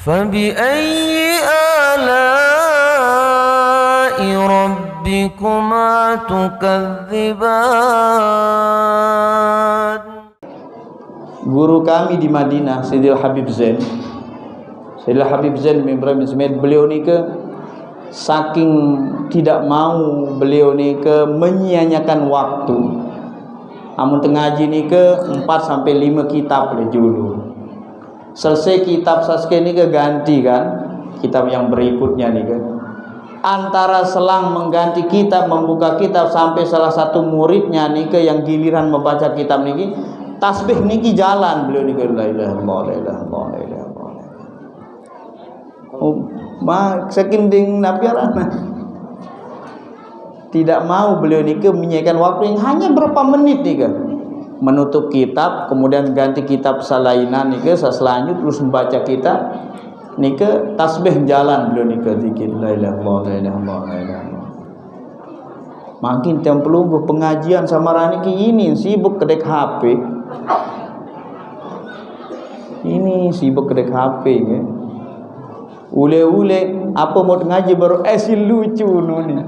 فبأي آلاء ربكما تكذبان. Guru kami di Madinah, Sayyidil Habib Zain bin Ibrahim Ismail, beliau ni ke saking tidak mau beliau ni ke menyia-nyiakan waktu. Amun tengaji ni ke 4 sampai 5 kitab le dulu. Selesai kitab saske ni ke ganti kan kitab yang berikutnya ni ke. Antara selang mengganti kitab, membuka kitab, sampai salah satu muridnya ni ke yang giliran membaca kitab niki, tasbih niki jalan beliau niki, la ilaha illallah, la ilaha illallah, la ilaha illallah. Ma sekinding napiarana. Tidak mau beliau niki menyiapkan waktu yang hanya berapa menit niki. Menutup kitab, kemudian ganti kitab salainan niki, selanjutnya terus membaca kitab niki, tasbih jalan beliau niki, zikir la ilaha illallah, la ilaha illallah, la ilaha illallah. Makin tiap pelungguh pengajian sama niki ini sibuk kedek HP. Ini sibuk kedek HP ya. Ule-ule apa mau ngaji baru lucu nuni.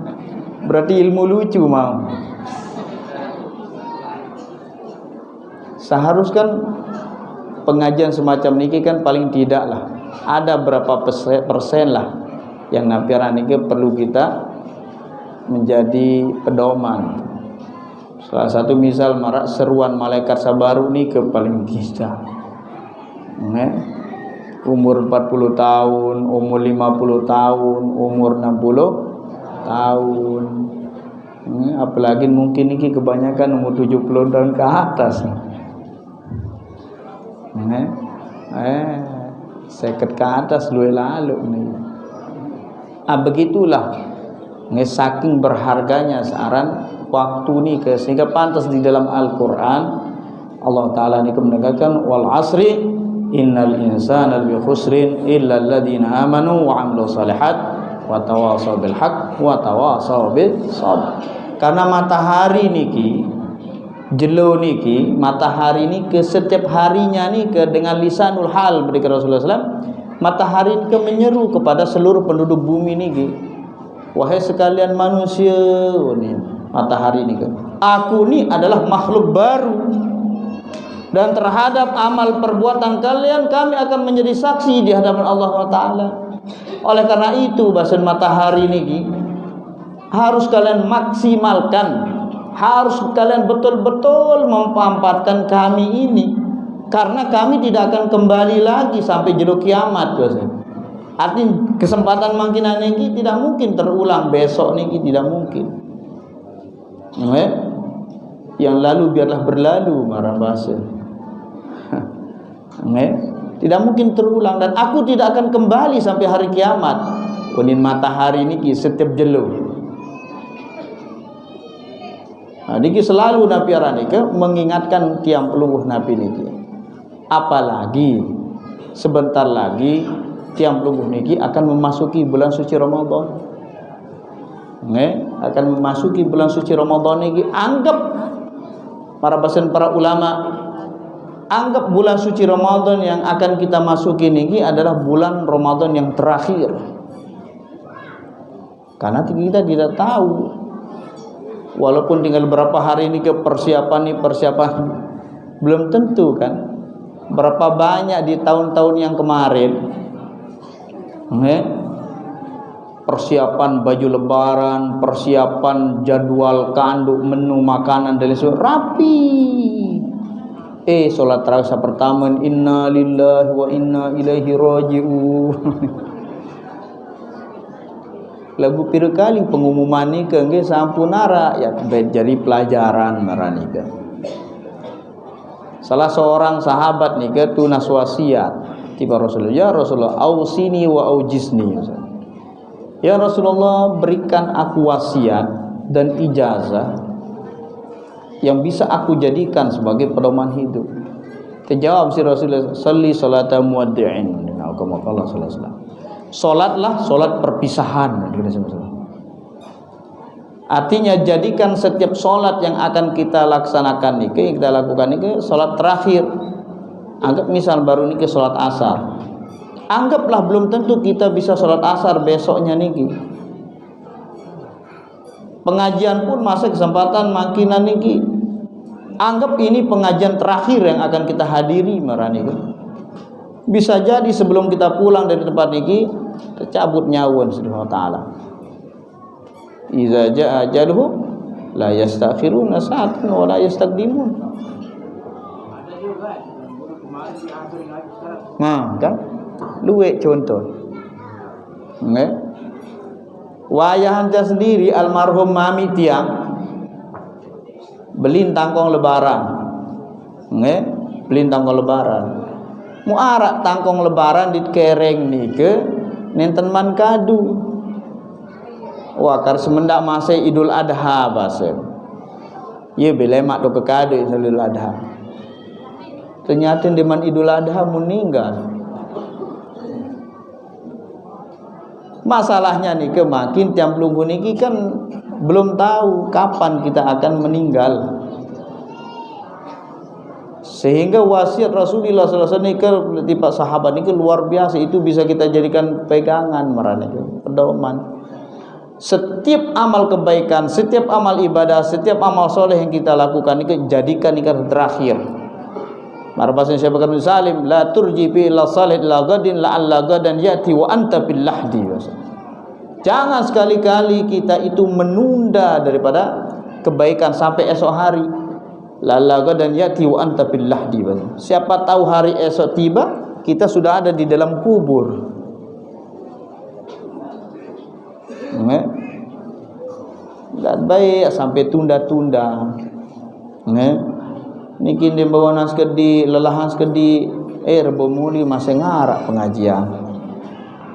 Berarti ilmu lucu mau. Seharusnya pengajian semacam niki kan paling tidak lah ada berapa persen lah yang napiaran niki perlu kita menjadi pedoman. Salah satu misal seruan malaikat sabaru ni ke paling kita. Umur 40 tahun, umur 50 tahun, umur 60 tahun. Apalagi mungkin ini kebanyakan umur 70 tahun ke atas. Seket ke atas lalu nih. Begitulah. Saking berharganya saran waktu nih ke, sehingga pantas di dalam Al-Qur'an Allah Ta'ala ini menegaskan wal asri innal insana lafi khusrin illa alladziina amanu wa 'amilus shalihat wa tawashaw bil haqq wa tawashaw bis sabr. Karena matahari niki jelo niki, matahari ini ke setiap harinya nih ke dengan lisanul hal berkata Rasulullah SAW, matahari ke menyeru kepada seluruh penduduk bumi niki, wahai sekalian manusia, ini matahari ini kan, aku ni adalah makhluk baru dan terhadap amal perbuatan kalian kami akan menjadi saksi di hadapan Allah Taala. Oleh karena itu bahasa matahari ini harus kalian maksimalkan, harus kalian betul-betul memanfaatkan kami ini, karena kami tidak akan kembali lagi sampai jero kiamat bahasa. Artinya kesempatan mangkinan ini tidak mungkin terulang, besok ini tidak mungkin. Yang lalu biarlah berlalu marah bahasa. Tidak mungkin terulang, dan aku tidak akan kembali sampai hari kiamat. Unin matahari ini setiap jelo. Niki selalu Nabi Aranika mengingatkan tiang pelungguh Nabi niki. Apalagi sebentar lagi tiang pelungguh niki akan memasuki bulan suci Ramadan. Akan memasuki bulan suci Ramadan niki. Anggap para ulama, anggap bulan suci Ramadan yang akan kita masuki niki adalah bulan Ramadan yang terakhir. Karena kita tidak tahu, walaupun tinggal berapa hari ini ke persiapan belum tentu kan. Berapa banyak di tahun-tahun yang kemarin persiapan baju lebaran, persiapan jadwal kanduk, menu makanan dan lain-lain rapi. Sholat tarawih pertama, inna lillahi wa inna ilaihi raji'un. Lagu pira kali pengumuman ni ke nggih sampunara ya jadi pelajaran marani ke. Salah seorang sahabat ni ke tunas wasiat tiba Rasulullah, ya Rasulullah ausini wa aujisni. Ya Rasulullah, berikan aku wasiat dan ijazah yang bisa aku jadikan sebagai pedoman hidup. Terjawab si Rasulullah, salli salata muwaddi'in. Allah sallallahu alaihi wasallam. Salatlah salat perpisahan. Artinya jadikan setiap salat yang akan kita laksanakan niki, yang kita lakukan niki salat terakhir. Anggap misal baru niki salat asar. Anggaplah belum tentu kita bisa sholat asar besoknya niki. Pengajian pun masa kesempatan makinan niki. Anggap ini pengajian terakhir yang akan kita hadiri marani. Bisa jadi sebelum kita pulang dari tempat niki tercabut nyawa subhanahu wa taala. Iza jaa ajaluhu la yastakhiruna sa'atan wa la yastaqdimun. Nah, kan? Luwek contoh. Nggih. Wayahan sendiri almarhum mami tiang beli tangkong lebaran. Nggih, beli tangkong lebaran. Muarak tangkong lebaran di kereng nike nenten man kadu. Wah, kar semendak masa Idul Adha base. Ye bele mak do kekado Idul Adha. Ternyata di man Idul Adha meninggal. Masalahnya nih makin tiap lunggu niki kan belum tahu kapan kita akan meninggal. Sehingga wasiat Rasulullah sallallahu alaihi wasallam tipe sahabat niki luar biasa, itu bisa kita jadikan pegangan marane pedoman. Setiap amal kebaikan, setiap amal ibadah, setiap amal soleh yang kita lakukan ini jadikan ini terakhir. Marbasnya Syekh Bakar bin Salim, la turji fi illa salih la gadin la alla gadan yati wa anta bil lahdi. Jangan sekali-kali kita itu menunda daripada kebaikan sampai esok hari. La alla gadan yati wa anta bil lahdi. Siapa tahu hari esok tiba, kita sudah ada di dalam kubur. Enggak baik sampai tunda-tunda. Niki dia bawa nas kedi lelahan kedi rebo muri masih ngarak pengajian.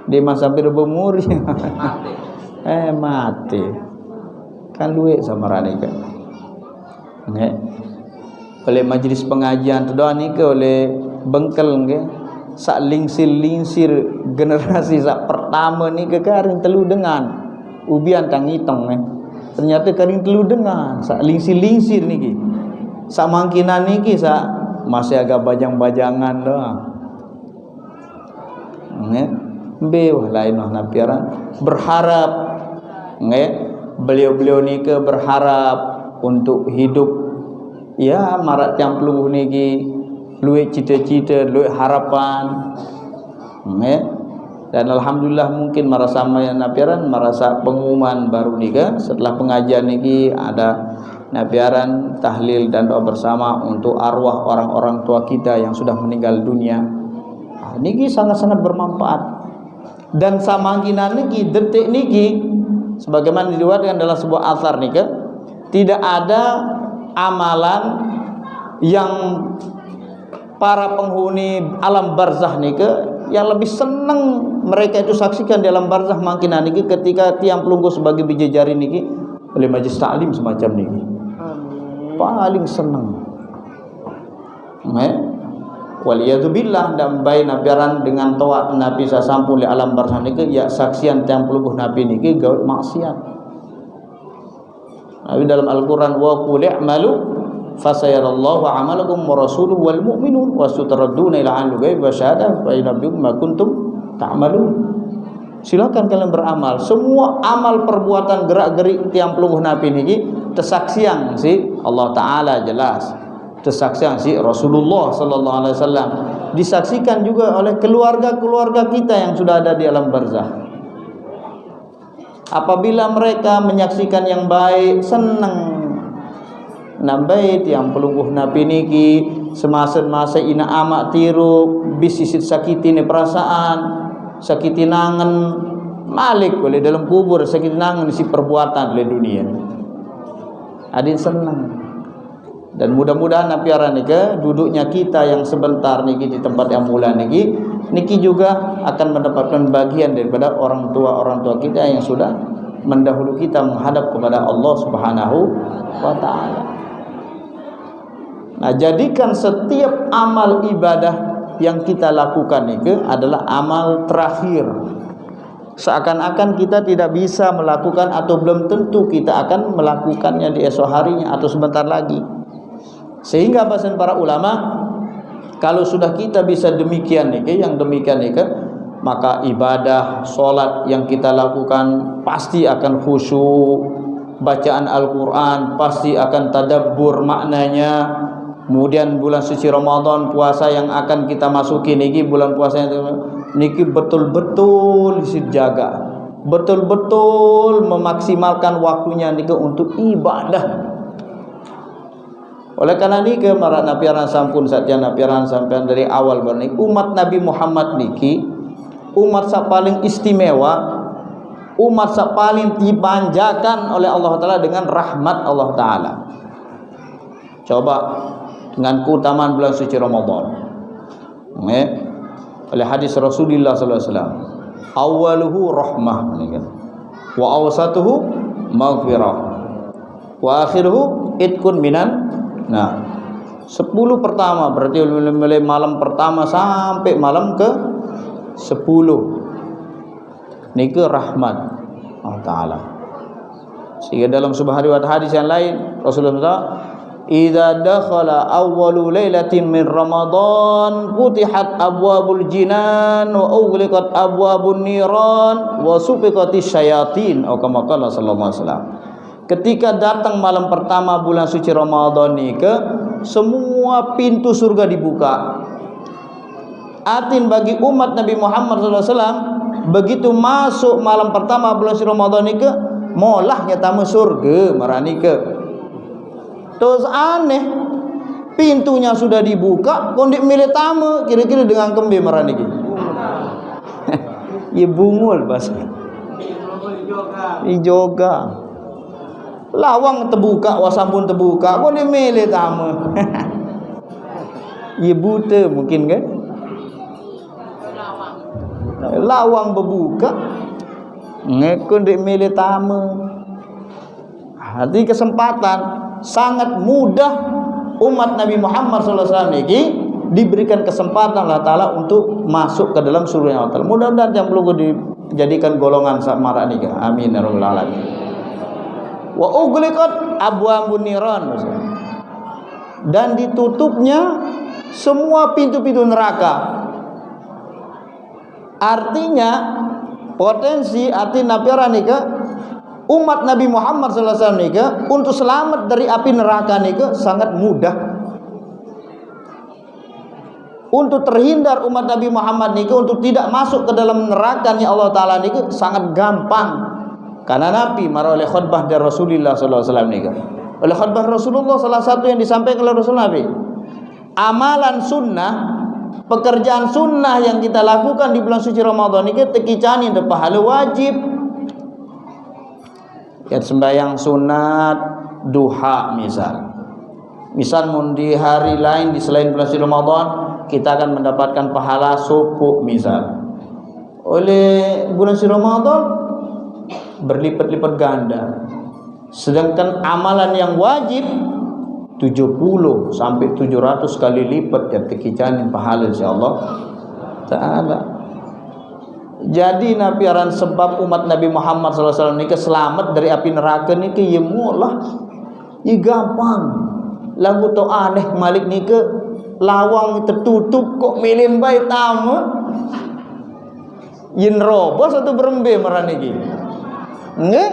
Dia masa sampai rebo muri mati. Kan duit sama rani kan. Oleh majelis pengajian tu doa ni ke oleh bengkel ke sak lingsir generasi sak pertama ni ke karing telu dengan ubian tang hitong ternyata karing telu dengan sak lingsir niki sak mangkinan niki sak masih agak bajang-bajangan doang bewah lain napiaran berharap beliau-beliau niki berharap untuk hidup ya marak campluh niki luwih cita-cita luwih harapan dan alhamdulillah mungkin merasa napiaran merasa pengumuman baru nika setelah pengajian niki ada napiaran tahlil dan doa bersama untuk arwah orang-orang tua kita yang sudah meninggal dunia. Niki sangat-sangat bermanfaat. Dan samangkina niki detik niki sebagaimana diriwayatkan dalam sebuah atsar nika tidak ada amalan yang para penghuni alam barzah nika yang lebih senang mereka itu saksikan dalam barzah mangkina niki ketika tiang pelunggu sebagai biji jari niki oleh majlis taklim semacam niki. Paling senang. Waliyadzubillah dan bayi nabiaran dengan toat Nabi sasampun di alam barzah niki ya saksian tiang pelunggu Nabi niki gaut maksiat. Nabi dalam Al-Qur'an wa qul i'malu fasayarallahu amalakum wa rasuluhu wal mu'minun wa sutaradduna ila alimul ghaib wa syahadah fa yunabbiukum ma kuntum ta'malun. Silakan kalian beramal. Semua amal perbuatan gerak-gerik tiang pelungguh Nabi niki tersaksian si Allah taala jelas. Tersaksian si Rasulullah sallallahu alaihi wasallam. Disaksikan juga oleh keluarga-keluarga kita yang sudah ada di alam barzah. Apabila mereka menyaksikan yang baik, senang. Nambai tiang pelungguh Nabi niki semasa-masa ina amak tiru bisisit sakiti ni perasaan, sakiti nangan malik oleh dalam kubur, sakiti nangan si perbuatan oleh dunia. Adin senang. Dan mudah-mudahan napiaran niki duduknya kita yang sebentar niki di tempat yang mulia niki juga akan mendapatkan bagian daripada orang tua kita yang sudah mendahulu kita menghadap kepada Allah Subhanahu wa taala. Nah, jadikan setiap amal ibadah yang kita lakukan itu adalah amal terakhir. Seakan-akan kita tidak bisa melakukan atau belum tentu kita akan melakukannya di esok harinya atau sebentar lagi. Sehingga bahasan para ulama, kalau sudah kita bisa demikian nih, yang demikian nih, maka ibadah solat yang kita lakukan pasti akan khusyuk, bacaan Al-Quran pasti akan tadabbur maknanya. Kemudian bulan suci Ramadan, puasa yang akan kita masuki niki, bulan puasa yang niki betul-betul dijaga, betul-betul memaksimalkan waktunya niki untuk ibadah. Oleh karena niki marak napiaran sampun satya napiaran sampean dari awal bernik umat Nabi Muhammad niki umat yang paling istimewa, umat yang paling dipanjakan oleh Allah Ta'ala dengan rahmat Allah Ta'ala. Coba dengan keutamaan bulan suci Ramadan, oleh hadis Rasulullah SAW, awaluhu rahmah, wa awsatuhu maghfirah, wa akhiruhu itkun minan. Nah, 10 pertama berarti mulai malam pertama sampai malam ke 10 niki rahmat Allah Ta'ala. Sehingga dalam sebuah riwayat hadis yang lain Rasulullah SAW, idza dakhala awwalu lailatin min Ramadan futihat abwabul jinan wa ughliqat abwabun niran wa sufiqatis syayatin, atau kama qala sallallahu alaihi wasallam. Ketika datang malam pertama bulan suci Ramadan niki, semua pintu surga dibuka. Atin bagi umat Nabi Muhammad SAW, begitu masuk malam pertama bulan suci Ramadan niki, molahnya tamu surga marani ke. Terus aneh, pintunya sudah dibuka, kondik milih tamu, kira-kira dengan kembe marani ke. Ya bungul bahasa. Ijoga. Lawang terbuka, wasampun terbuka, kondik milih tamu. Ya buta mungkin kan? Lawang berbuka, ngekun dek milih tamu. Hati kesempatan sangat mudah umat Nabi Muhammad SAW ini diberikan kesempatan Allah Ta'ala untuk masuk ke dalam surga Allah Ta'ala. Mudah-mudahan yang perlu dijadikan golongan samara ini. Amin ya rabbal alamin. Wa ughliqat abwabun niran, dan ditutupnya semua pintu-pintu neraka. Artinya potensi arti nabiara nika umat Nabi Muhammad SAW nika untuk selamat dari api neraka nika sangat mudah. Untuk terhindar umat Nabi Muhammad nika untuk tidak masuk ke dalam neraka ni Allah Ta'ala nika sangat gampang. Karena Nabi marah oleh khutbah dari Rasulullah SAW nika. Oleh khutbah Rasulullah salah satu yang disampaikan oleh Rasul Nabi, amalan sunnah, pekerjaan sunnah yang kita lakukan di bulan suci Ramadan ini tekicani ada pahala wajib. Ya sembahyang sunat duha misal di hari lain di selain bulan suci Ramadan kita akan mendapatkan pahala subuh misal. Oleh bulan suci Ramadan berlipat-lipat ganda. Sedangkan amalan yang wajib 70 sampai 700 kali lipat ya tekicanin pahala insyaallah taala. Jadi napiaran sebab umat Nabi Muhammad SAW ini selamat dari api neraka ni ke ya mulah. Ya gampang. Lagu to aneh malik ni ke lawang tertutup kok milin bae tamu. Yin robos atau berembe marane iki. Nggih.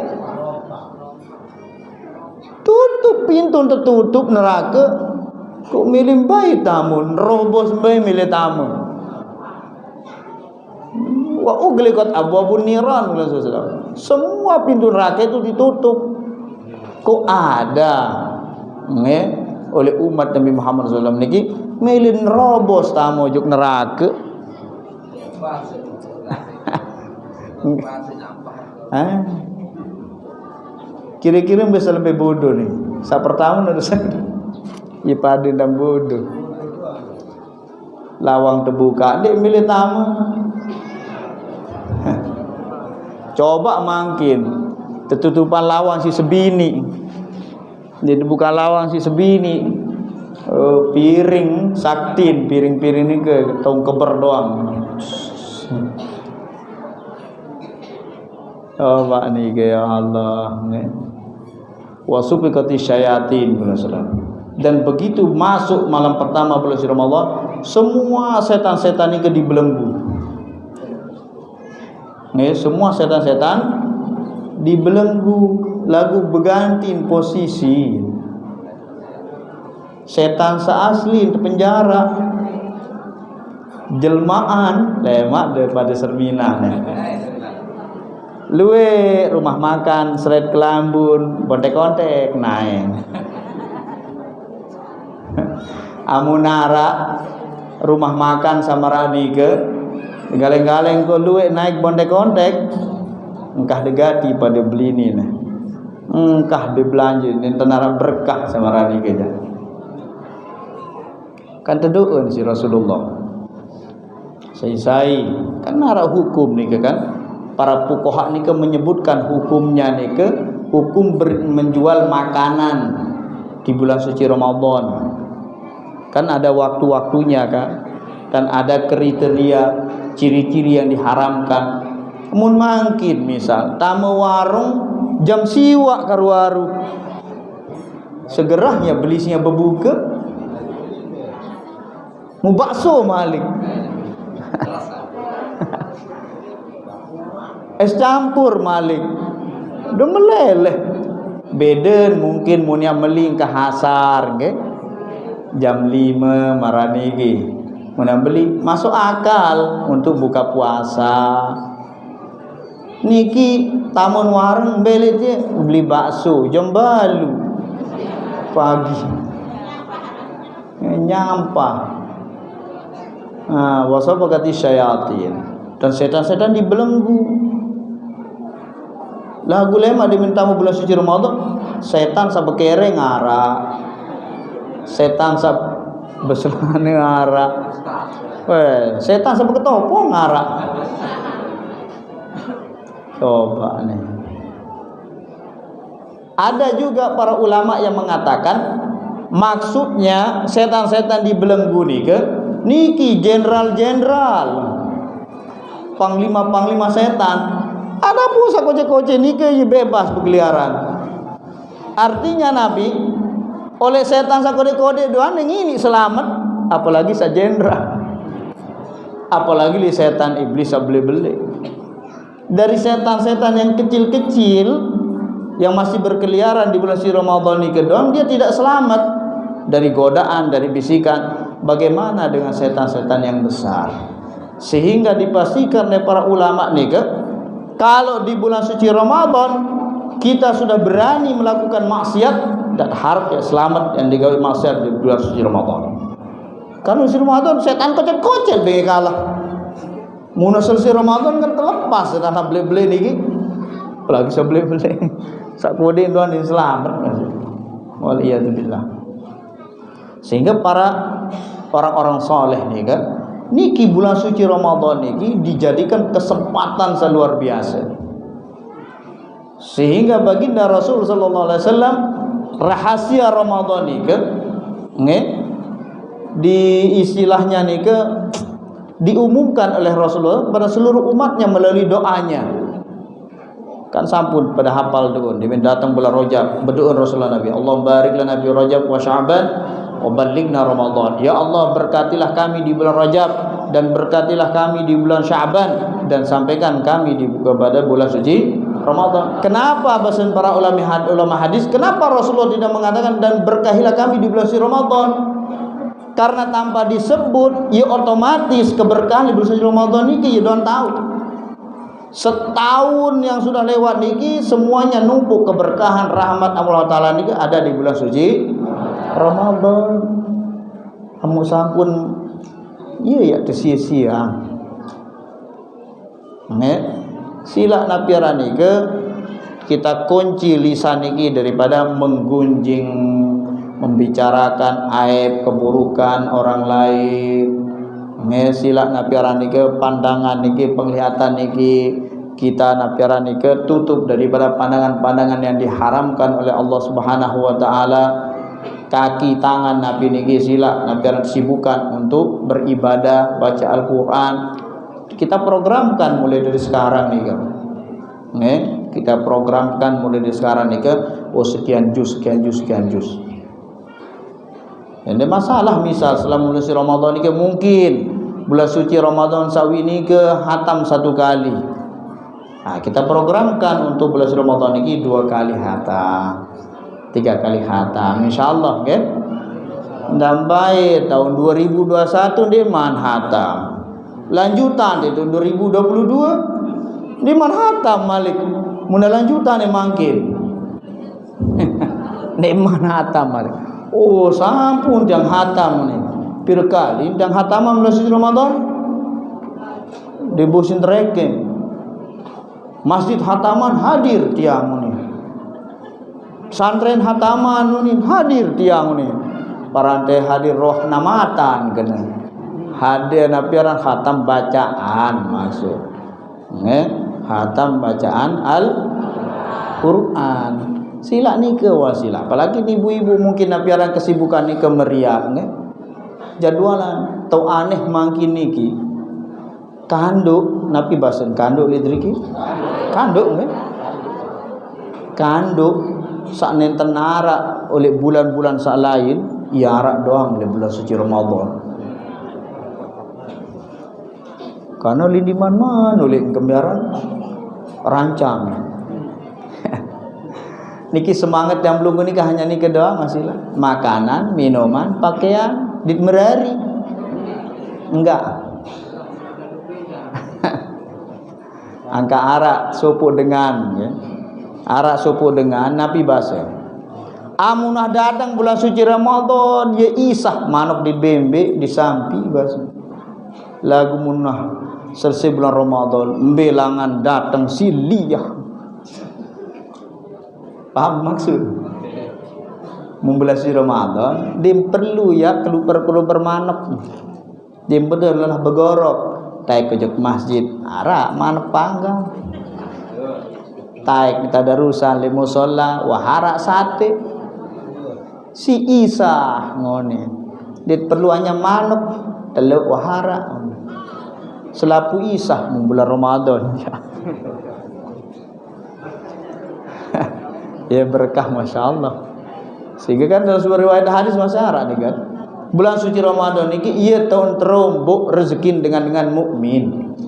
Tutup pintu tertutup neraka kok milih bayi tamu, robos bayi milih tamu. Wa ughliqat abwabun niran, semua pintu neraka itu ditutup. Kok ada oleh umat Nabi Muhammad SAW niki milih robos tamu juk neraka. Kira-kira bisa lebih bodoh nih. Saya pertama harus ipadi dan bodoh. Lawang terbuka, dia milih tamu. Coba mungkin tertutupan lawang si sebini. Dia buka lawang si sebini. Piring saktin, piring-piring ini ke tong keber doang. Oh Pak ni ya Allah, wasufikati syayatin, dan begitu masuk malam pertama bulan Ramadan, semua setan-setan ini dibelenggu. Semua setan-setan dibelenggu, lagu berganti posisi. Setan seasli penjara, jelmaan lemak daripada cerminan. Luwe rumah makan seret kelambun kontek-kontek naik. Amunara rumah makan sama radike galeng-galeng ko luwe naik kontek-kontek engkah degati pada beli ni nah. Engkah dibelanja ni tenara berkah sama radike ja. Kan teduun si Rasulullah. Sai kan nara hukum ni kan. Para fuqaha ni menyebutkan hukumnya ni hukum menjual makanan di bulan suci Ramadan. Kan ada waktu-waktunya kan, dan ada kriteria ciri-ciri yang diharamkan. Mun mangkin misal tamu warung jam siwa karo waru, segerahnya belisnya berbuka, mu bakso malik. Es campur malik udah meleleh beden mungkin munya meling ke hasar nge? Jam 5 marani ge munya beli masuk akal untuk buka puasa niki tamun warung beli je beli bakso jam balu pagi nyampah wasa bagati syayatin dan setan-setan dibelenggu. Lagu lema diminta mu bulan suci Ramadan, setan sa bekere ngara, setan sa beselane ngara, setan sa beketopo ngara. Coba nih. Ada juga para ulama yang mengatakan maksudnya setan-setan dibelenggu niki jenderal-jenderal, panglima-panglima setan. Ada pusat koce-koce nike bebas berkeliaran. Artinya Nabi oleh setan sakode-kode doang ini selamat, apalagi sa jenderal, apalagi li setan iblis sabele-bele. Dari setan-setan yang kecil-kecil yang masih berkeliaran di bulan suci Ramadan ini doang dia tidak selamat dari godaan, dari bisikan. Bagaimana dengan setan-setan yang besar? Sehingga dipastikan oleh para ulama nih kalau di bulan suci Ramadan kita sudah berani melakukan maksiat dan harap ya selamat yang digawe maksiat di bulan suci Ramadan. Karena suci Ramadan setan kocet-kocet be kalah. Mun selesai Ramadan kan terlepas karena beli-beli niki. Apalagi saya beli-beli. Sak kode doan di selamat. Waliyadzubillah. Sehingga para orang-orang soleh nih kan niki bulan suci Ramadan niki dijadikan kesempatan seluar biasa. Sehingga baginda Rasul sallallahu alaihi wasallam rahasia Ramadan niki di istilahnya niki diumumkan oleh Rasulullah pada seluruh umatnya melalui doanya. Kan sampun pada hafal doa diminta datang bulan Rajab berdoa Rasulullah Nabi Allah barik lana fi Rajab wa Sya'ban wa ballighna Ramadan. Ya Allah berkatilah kami di bulan Rajab dan berkatilah kami di bulan Sya'ban dan sampaikan kami di kepada bulan suci Ramadan. Kenapa bahasan para ulama hadis kenapa Rasulullah tidak mengatakan dan berkahilah kami di bulan suci Ramadan? Karena tanpa disebut ya otomatis keberkahan di bulan suci Ramadan niki ya don tahu. Setahun yang sudah lewat niki semuanya numpuk keberkahan rahmat Allah Ta'ala niki ada di bulan suci Ramadan. Kamu sampun iya ya sia-sia. Sila napiaran niki kita kunci lisan niki daripada menggunjing, membicarakan aib keburukan orang lain. Sila napiaran niki pandangan niki penglihatan niki kita napiaran niki tutup daripada pandangan-pandangan yang diharamkan oleh Allah Subhanahu wa taala. Kaki tangan nabi niki sila napiaran sibukan untuk beribadah, baca Al-Qur'an. Kita programkan mulai dari sekarang nih kan. Kita programkan mulai dari sekarang nih ke sekian juz. Ada masalah misal selama bulan suci Ramadan ini mungkin bulan suci Ramadan sawi ini ke hatam satu kali Nah, kita programkan untuk bulan Ramadan ini 2 kali hatam, 3 kali hatam, insyaallah kan. Dan baik tahun 2021 dia man hatam. Lanjutan itu 2022 dia man hatam malik. Mun lanjutan dia mangkin. Nek man hatam malik. Oh, sampun jang hatam ni. Pir kali jang hatam bulan suci Ramadan. Di bosin treke. Masjid hataman hadir tiang ni. Santren hataman ni hadir tiang ni. Parantai hadir roh namatan kena. Hadir napiaran khatam bacaan maksud. Khatam bacaan Al-Qur'an. Sila ni ke wasila. Apalagi ibu-ibu mungkin napiaran kesibukan ni ke meriah jadwalan tau aneh mangkin niki. Kanduk napi basen kanduk lidriki. Kanduk Kanduk sak nenten arak oleh bulan-bulan sak lain. Ya arak doang oleh bulan suci Ramadan. Karena lindiman man oleh kembiaran rancang. Niki semangat yang belum menikah hanya nikah doang masih lah. Makanan, minuman, pakaian, dit merari. Enggak. Angka arak sopo dengan ya. Arak sopo dengan napi basa. Amunah datang bulan suci Ramadan ya isah manuk di bembe di sampi basa. Lagu munah selesai bulan Ramadan belangan datang siliyah. Paham maksud? Membulan suci Ramadan dia perlu ya perlu bermanuk. Dia betul lah begorok. Tai kejek masjid arak manuk panggang. Tai kita darusan li musalla wahara sate. Si Isa ngone dia perlu hanya manuk teluk wahara selapu Isa bulan Ramadan ya berkah Masya Allah. Sehingga kan dalam sebuah riwayat hadis masyarakat nih kan bulan suci Ramadan ini ia tahun terombok rezeki dengan mukmin.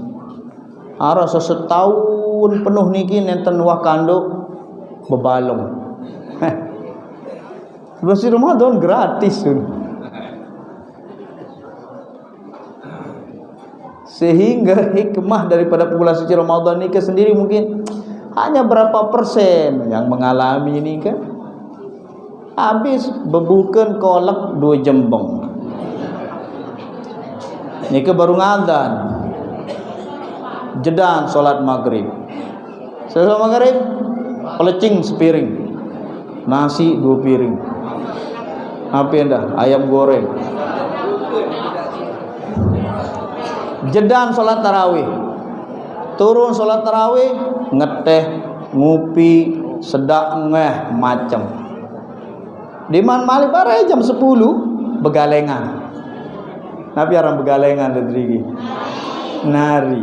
Rasa setahun penuh niki nenten wakando bebalong. Bulan suci Ramadan gratis. Sehingga hikmah daripada bulan suci Ramadan ini sendiri mungkin hanya berapa persen yang mengalami ini kan. Habis bebukan kolak 2 jembong. Ini ke baru ngadan. Jedan solat maghrib. Selesai maghrib pelecing sepiring. Nasi 2 piring. Apa dah? Ayam goreng. Jedan solat tarawih. Turun solat tarawih, ngeteh, ngupi, sedak ngeh macam. Di man malik bare jam 10 begalengan. Nabi orang begalengan dedrigi. Nari.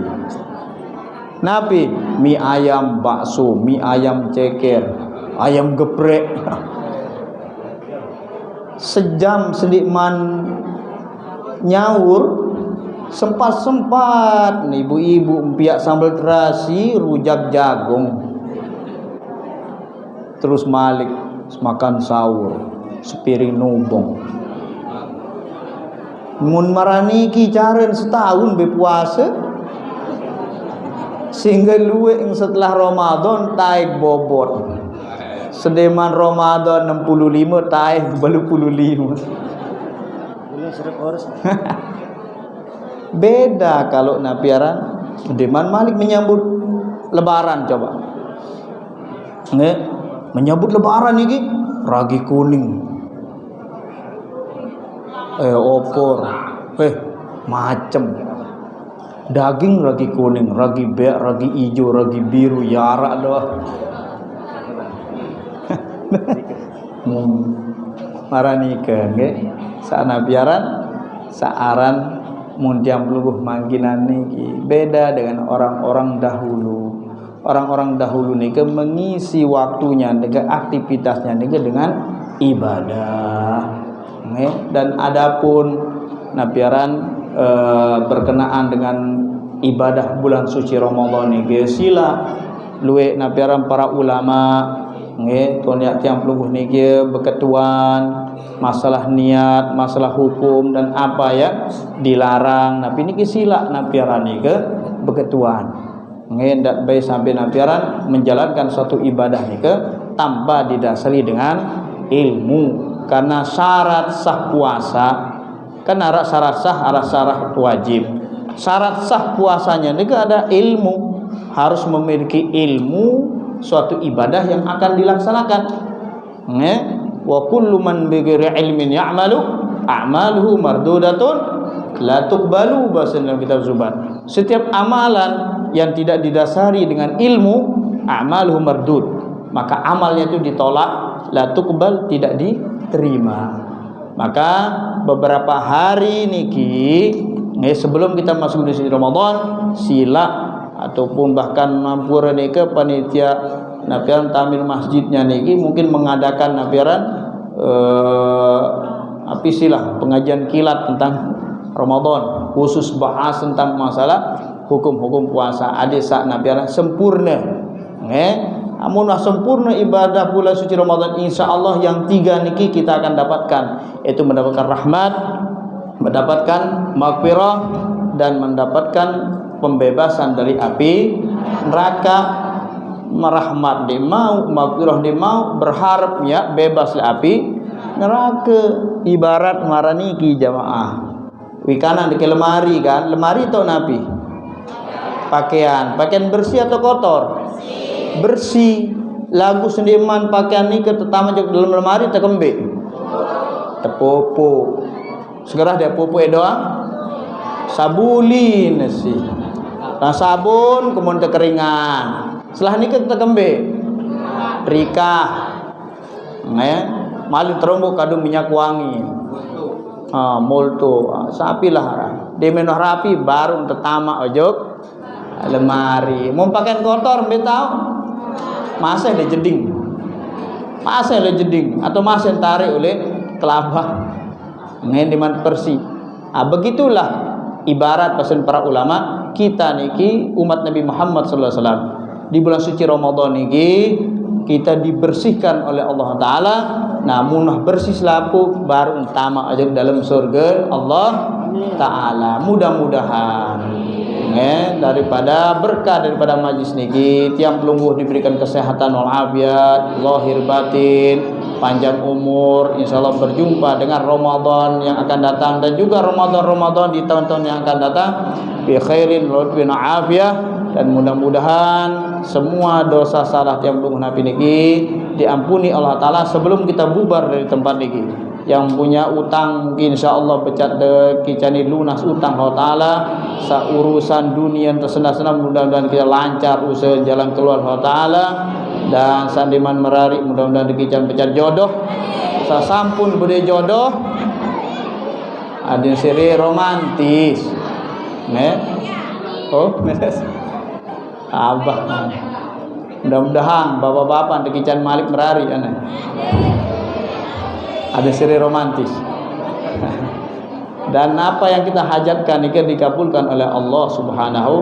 Nabi mie ayam bakso, mie ayam ceker, ayam geprek. Sejam sedikman nyawur sempat-sempat ibu-ibu empiak sambal terasi rujak jagung terus malik makan sahur sepiring nubong mun marani ki caren setahun berpuasa sehingga luwe yang setelah Ramadan taik bobot sedeman Ramadan 65 taik 85 beda kalau napiaran deman malik menyambut lebaran coba menyambut lebaran ini ragi kuning opor macem daging ragi kuning ragi beak ragi hijau ragi biru yarak doang maranika nggih sana biaran saaran mundiam lubuh mangginan niki beda dengan orang-orang dahulu. Orang-orang dahulu niki mengisi waktunya dengan aktivitasnya niki dengan ibadah. Dan adapun nabiaran berkenaan dengan ibadah bulan suci Ramadan niki sila luwe napiaran para ulama nggih toniak tiang pelungguh niki beketuan masalah niat, masalah hukum dan apa ya dilarang. Napi niki sila napiaran niki beketuan. Nggih ndak bae sampai napiaran menjalankan suatu ibadah niki tanpa didasari dengan ilmu. Karena syarat sah puasa kan ada syarat sah, ada syarat wajib. Syarat sah puasanya niki ada ilmu, harus memiliki ilmu suatu ibadah yang akan dilaksanakan. Nggih, wa kullu man bighairi ilmin ya'malu a'maluhu mardudatun la tuqbalu bahasa dalam kitab Zubat. Setiap amalan yang tidak didasari dengan ilmu, a'maluhu mardud, maka amalnya itu ditolak, la tuqbal, tidak diterima. Maka beberapa hari niki sebelum kita masuk di Ramadan, sila ataupun bahkan mampura niki panitia napiaran tamil masjidnya niki mungkin mengadakan napiaran silah pengajian kilat tentang Ramadan, khusus bahas tentang masalah hukum-hukum puasa. Ade sak napiaran sempurna. Amun sempurna ibadah bulan suci Ramadan, insyaallah yang 3 niki kita akan dapatkan, yaitu mendapatkan rahmat, mendapatkan maghfirah, dan mendapatkan pembebasan dari api neraka. Merahmat dia mau, maghfirah dia mau, berharap ya bebas dari api neraka. Ibarat maraniki jamaah wikanan di lemari kan, lemari tau napi pakaian bersih atau kotor? Bersih. Lagu sendiman pakaian ni ketama jok dalam lemari tekembe tepopo segera dia popo doang sabulin nasi nah sabun kemudian kekeringan setelah ni tekembe rikah malin terumbu kadung minyak wangi molto sapilah dia menah rapi baru tetama ojok lemari. Mau pakaian kotor mbak tahu masa ada jeding, atau masa yang tarik oleh kelabah ngendiman bersih. Begitulah ibarat pesan para ulama kita niki umat Nabi Muhammad sallallahu alaihi wasallam di bulan suci Ramadan niki kita dibersihkan oleh Allah Taala. Namun bersih selapu baru utama aja dalam surga Allah Taala. Mudah-mudahan daripada berkah daripada majlis niki tiang pelungguh diberikan kesehatan walafiat lahir batin, panjang umur, insyaallah berjumpa dengan Ramadan yang akan datang dan juga Ramadan di tahun-tahun yang akan datang bi khairin wa afiyah. Dan mudah-mudahan semua dosa salah tiang pelungguh nabi niki diampuni Allah Taala sebelum kita bubar dari tempat niki. Yang punya utang insyaallah becat de kicani lunas utang Allah Taala. Urusan dunia tersenang-senang mudah-mudahan kita lancar usaha jalan keluar Allah Taala. Dan sandiman merari mudah-mudahan dikican becat jodoh. Sasampun bede jodoh adin siri romantis. Abah. Mudah-mudahan bapak-bapak dikican malik merari aneh. Ada siri romantis. Dan apa yang kita hajatkan ini dikabulkan oleh Allah Subhanahu